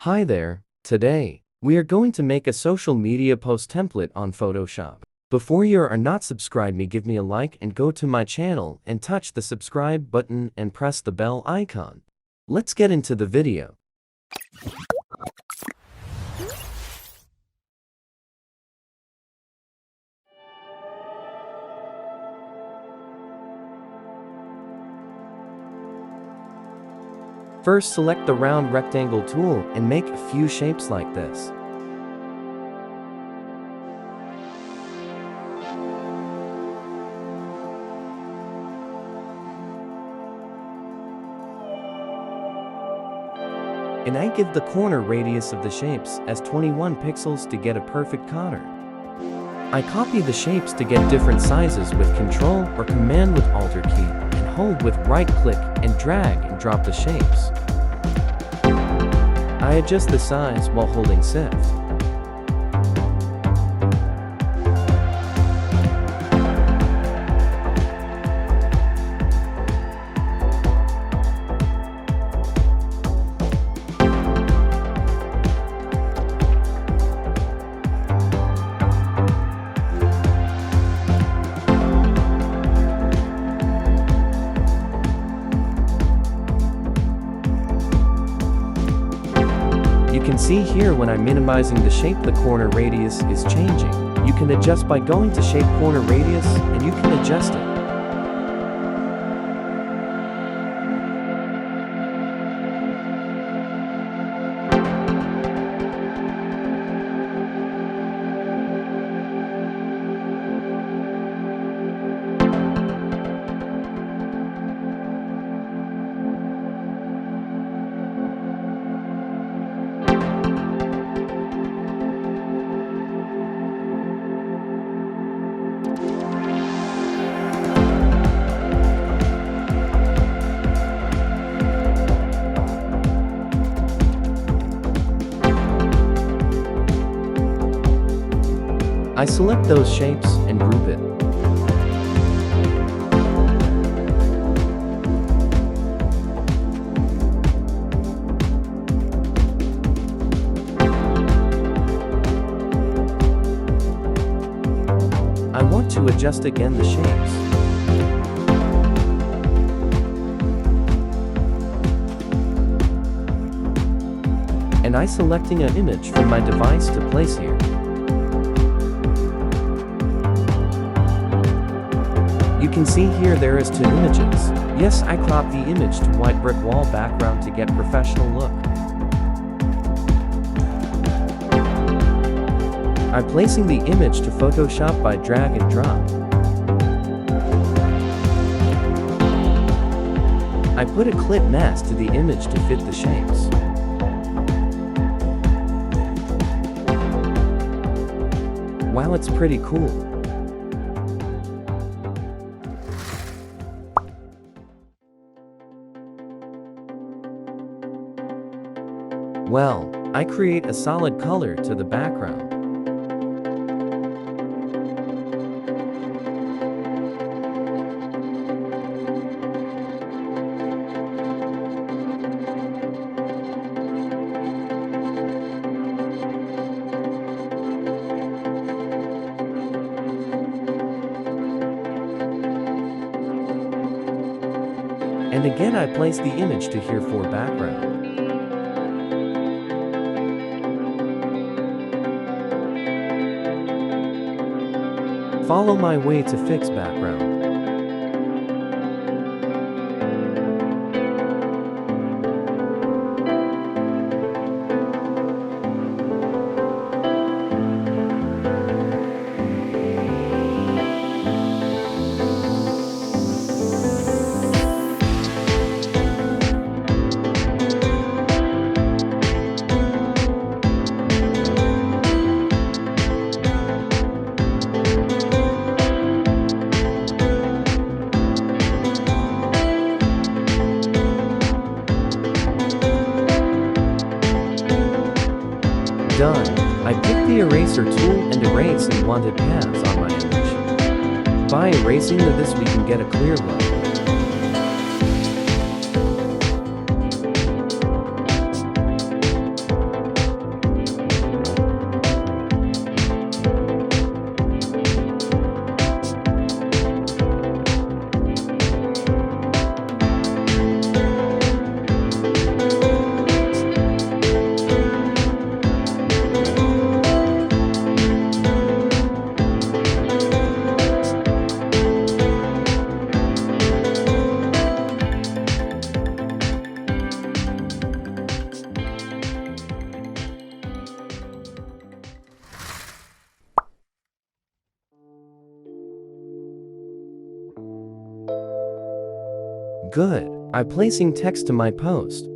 Hi there, today, we are going to make a social media post template on Photoshop. Before you are not subscribed, give me a like and go to my channel and touch the subscribe button and press the bell icon. Let's get into the video. First, select the round rectangle tool and make a few shapes like this. And I give the corner radius of the shapes as 21 pixels to get a perfect corner. I copy the shapes to get different sizes with Ctrl or Command with Alt key, and hold with right click and drag and drop the shapes. I adjust the size while holding Shift. You can see here when I'm minimizing the shape, the corner radius is changing. You can adjust by going to shape corner radius and you can adjust it. I select those shapes and group it. I want to adjust again the shapes. And I selecting an image from my device to place here. You can see here there is 2 images. Yes, I cropped the image to white brick wall background to get professional look. I'm placing the image to Photoshop by drag and drop. I put a clip mask to the image to fit the shapes. Wow, it's pretty cool. Well, I create a solid color to the background. And again I place the image to here for background. Follow my way to fix background. Done. I pick the eraser tool and erase unwanted paths on my image. By erasing this we can get a clear look. Good. I'm placing text to my post.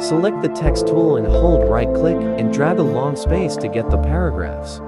Select the text tool and hold right-click and drag a long space to get the paragraphs.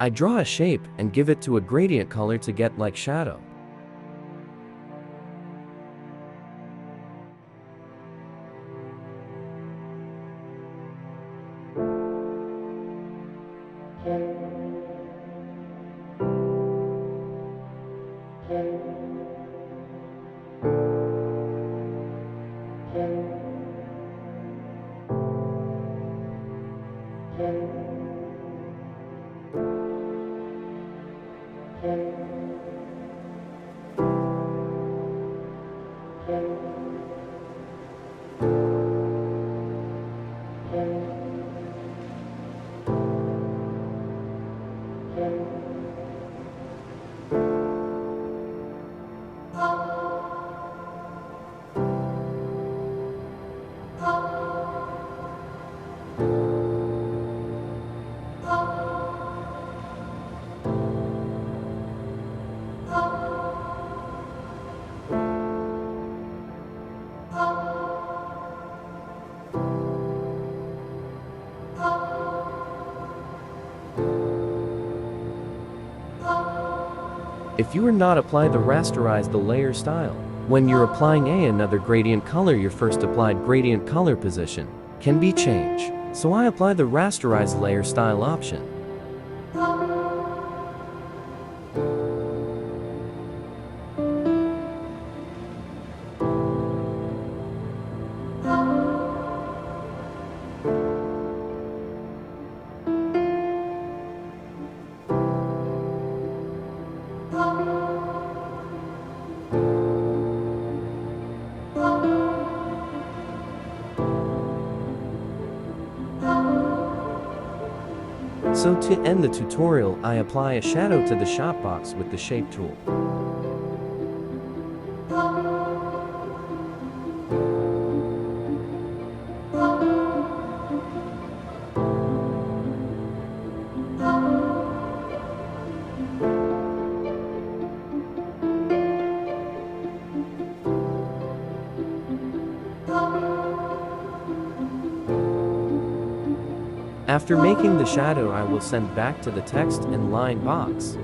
I draw a shape and give it to a gradient color to get like shadow. If you are not apply the rasterize the layer style, when you're applying another gradient color, your first applied gradient color position can be changed. So I apply the rasterize layer style option. So to end the tutorial, I apply a shadow to the shop box with the shape tool. After making the shadow, I will send back to the text and line box.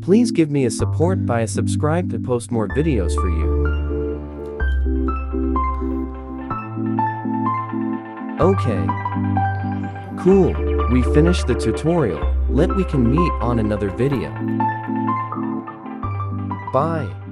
Please give me a support by a subscribe to post more videos for you. Okay. Cool. We finished the tutorial. We can meet on another video. Bye.